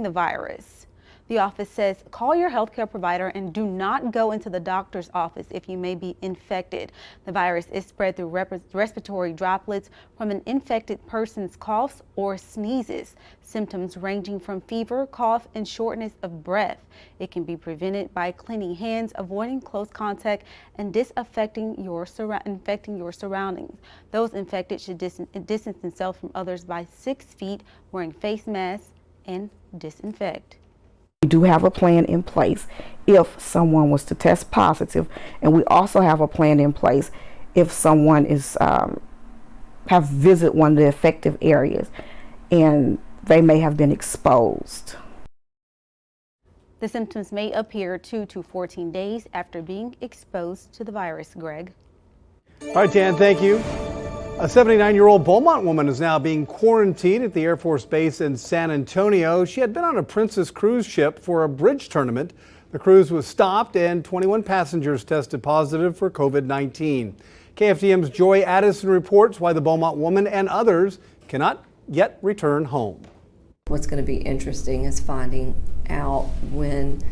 the virus. The office says call your healthcare provider and do not go into the doctor's office if you may be infected. The virus is spread through respiratory droplets from an infected person's coughs or sneezes. Symptoms ranging from fever, cough, and shortness of breath. It can be prevented by cleaning hands, avoiding close contact, and infecting your surroundings. Those infected should distance themselves from others by 6 feet, wearing face masks, and disinfect. We do have a plan in place if someone was to test positive, and we also have a plan in place if someone is have visited one of the affected areas and they may have been exposed. The symptoms may appear 2 to 14 days after being exposed to the virus. Greg. All right, Dan, thank you. A 79-year-old Beaumont woman is now being quarantined at the Air Force Base in San Antonio. She had been on a Princess cruise ship for a bridge tournament. The cruise was stopped and 21 passengers tested positive for COVID-19. KFDM's Joy Addison reports why the Beaumont woman and others cannot yet return home. What's going to be interesting is finding out when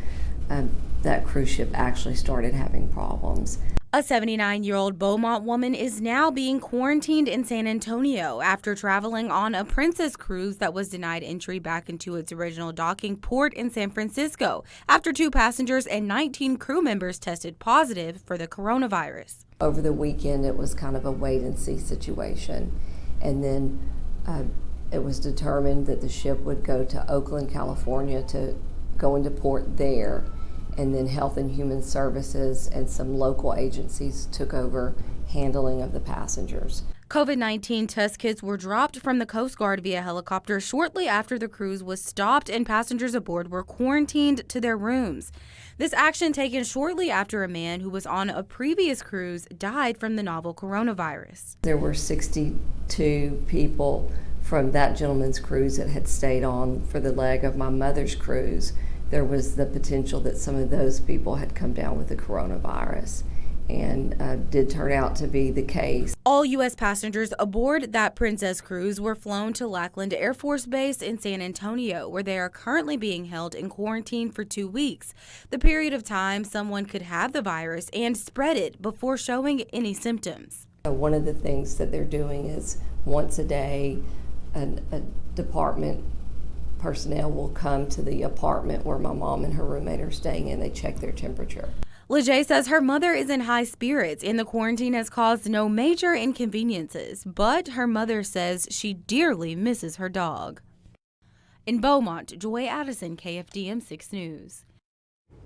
that cruise ship actually started having problems. A 79-year-old Beaumont woman is now being quarantined in San Antonio after traveling on a Princess cruise that was denied entry back into its original docking port in San Francisco after 2 passengers and 19 crew members tested positive for the coronavirus. Over the weekend, it was kind of a wait-and-see situation, and then it was determined that the ship would go to Oakland, California to go into port there. And then Health and Human Services and some local agencies took over handling of the passengers. COVID-19 test kits were dropped from the Coast Guard via helicopter shortly after the cruise was stopped and passengers aboard were quarantined to their rooms. This action taken shortly after a man who was on a previous cruise died from the novel coronavirus. There were 62 people from that gentleman's cruise that had stayed on for the leg of my mother's cruise. There was the potential that some of those people had come down with the coronavirus, and did turn out to be the case. All U.S. passengers aboard that Princess cruise were flown to Lackland Air Force Base in San Antonio, where they are currently being held in quarantine for 2 weeks, the period of time someone could have the virus and spread it before showing any symptoms. One of the things that they're doing is once a day, a department personnel will come to the apartment where my mom and her roommate are staying, and they check their temperature. LeJay says her mother is in high spirits and the quarantine has caused no major inconveniences, but her mother says she dearly misses her dog. In Beaumont, Joy Addison, KFDM 6 News.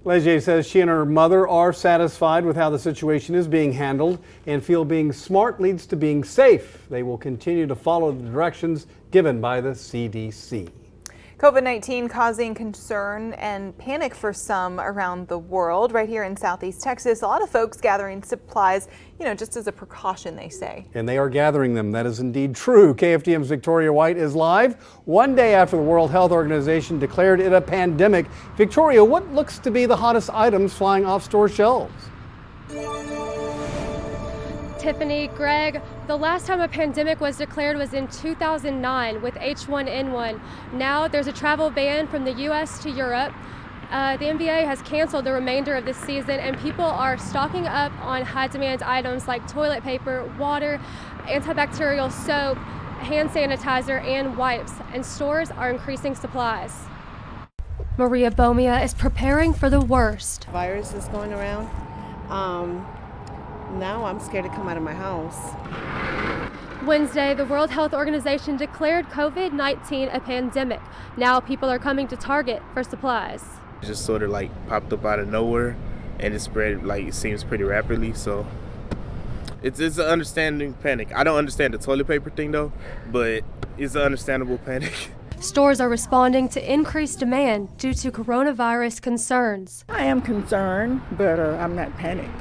LeJay says she and her mother are satisfied with how the situation is being handled and feel being smart leads to being safe. They will continue to follow the directions given by the CDC. COVID-19 causing concern and panic for some around the world. Right here in Southeast Texas, a lot of folks gathering supplies, just as a precaution, they say. And they are gathering them. That is indeed true. KFDM's Victoria White is live one day after the World Health Organization declared it a pandemic. Victoria, what looks to be the hottest items flying off store shelves? Tiffany, Greg, the last time a pandemic was declared was in 2009 with H1N1. Now there's a travel ban from the U.S. to Europe. The NBA has canceled the remainder of this season, and people are stocking up on high-demand items like toilet paper, water, antibacterial soap, hand sanitizer, and wipes, and stores are increasing supplies. Maria Bomia is preparing for the worst. Virus is going around. Now I'm scared to come out of my house. Wednesday, the World Health Organization declared COVID-19 a pandemic. Now people are coming to Target for supplies. It just sort of popped up out of nowhere, and it spread it seems pretty rapidly. So it's an understanding panic. I don't understand the toilet paper thing though, but it's an understandable panic. Stores are responding to increased demand due to coronavirus concerns. I am concerned, but I'm not panicked.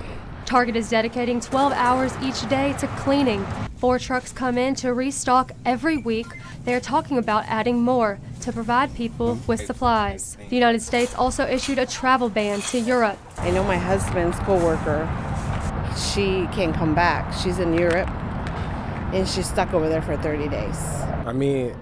Target is dedicating 12 hours each day to cleaning. 4 trucks come in to restock every week. They are talking about adding more to provide people with supplies. The United States also issued a travel ban to Europe. I know my husband's co-worker, she can't come back. She's in Europe and she's stuck over there for 30 days. I mean,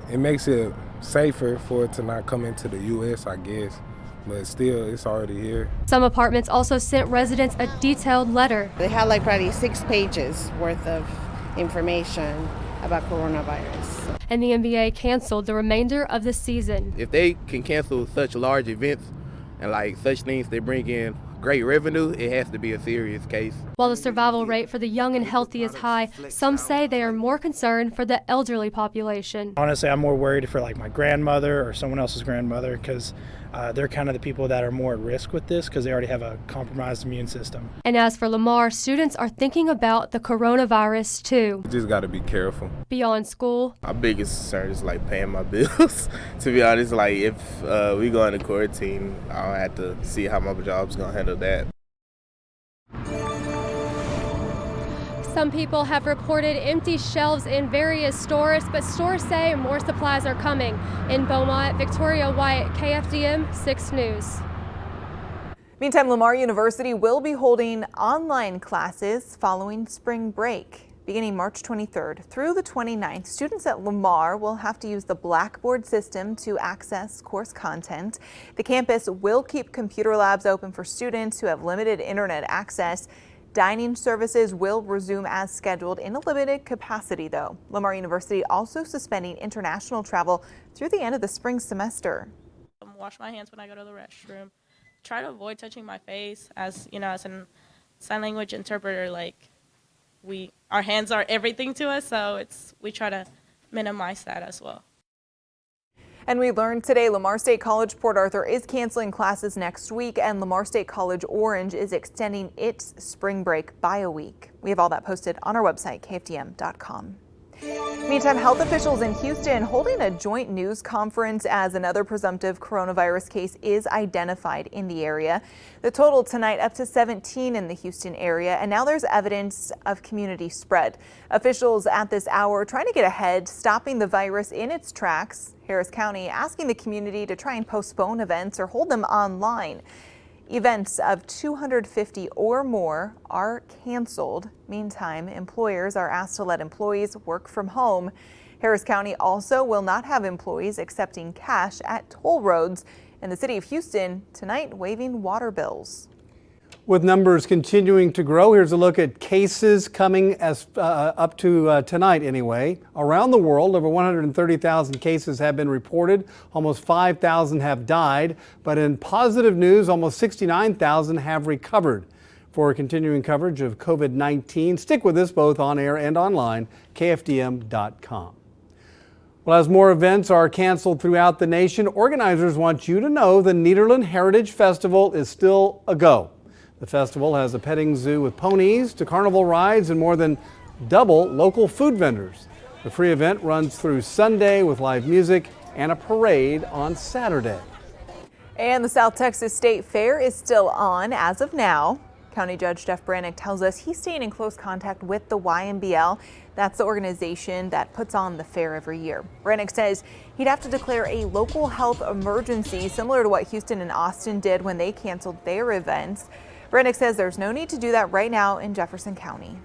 it makes it safer for it to not come into the U.S., I guess. But still, it's already here. Some apartments also sent residents a detailed letter. They had like probably 6 pages worth of information about coronavirus. And the NBA canceled the remainder of the season. If they can cancel such large events and like such things, they bring in great revenue, it has to be a serious case. While the survival rate for the young and healthy is high, some say they are more concerned for the elderly population. Honestly, I'm more worried for like my grandmother or someone else's grandmother because they're kind of the people that are more at risk with this because they already have a compromised immune system. And as for Lamar, students are thinking about the coronavirus too. You just got to be careful. Beyond school, My biggest concern is like paying my bills. To be honest, like if we go into quarantine, I'll have to see how my job's gonna handle that. some people have reported empty shelves in various stores, but stores say more supplies are coming. In Beaumont, Victoria White, KFDM 6 News. Meantime, Lamar University will be holding online classes following spring break. Beginning March 23rd through the 29th, students at Lamar will have to use the Blackboard system to access course content. The campus will keep computer labs open for students who have limited internet access. Dining services will resume as scheduled in a limited capacity, though. Lamar University also suspending international travel through the end of the spring semester. Wash my hands when I go to the restroom. Try to avoid touching my face. As you know, as a sign language interpreter, our hands are everything to us, so we try to minimize that as well. And we learned today Lamar State College Port Arthur is canceling classes next week, and Lamar State College Orange is extending its spring break by a week. We have all that posted on our website, kfdm.com. Meantime, health officials in Houston holding a joint news conference as another presumptive coronavirus case is identified in the area. The total tonight up to 17 in the Houston area, and now there's evidence of community spread. Officials at this hour trying to get ahead, stopping the virus in its tracks. Harris County asking the community to try and postpone events or hold them online. Events of 250 or more are canceled. Meantime, employers are asked to let employees work from home. Harris County also will not have employees accepting cash at toll roads. And the city of Houston tonight waiving water bills. With numbers continuing to grow, here's a look at cases coming as up to tonight anyway. Around the world, over 130,000 cases have been reported. Almost 5,000 have died. But in positive news, almost 69,000 have recovered. For continuing coverage of COVID-19, stick with us both on air and online, kfdm.com. Well, as more events are canceled throughout the nation, organizers want you to know the Nederland Heritage Festival is still a go. The festival has a petting zoo with ponies to carnival rides and more than double local food vendors. The free event runs through Sunday with live music and a parade on Saturday. And the South Texas State Fair is still on as of now. County Judge Jeff Brannick tells us he's staying in close contact with the YMBL. That's the organization that puts on the fair every year. Brannick says he'd have to declare a local health emergency similar to what Houston and Austin did when they canceled their events. Brannick says there's no need to do that right now in Jefferson County.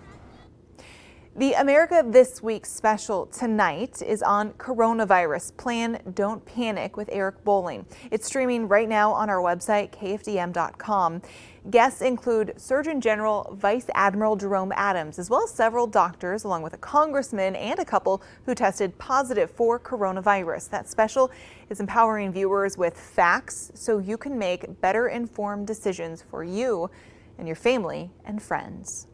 The America This Week special tonight is on coronavirus. Plan Don't Panic with Eric Bowling. It's streaming right now on our website, kfdm.com. Guests include Surgeon General Vice Admiral Jerome Adams, as well as several doctors, along with a congressman and a couple who tested positive for coronavirus. That special is empowering viewers with facts so you can make better informed decisions for you and your family and friends.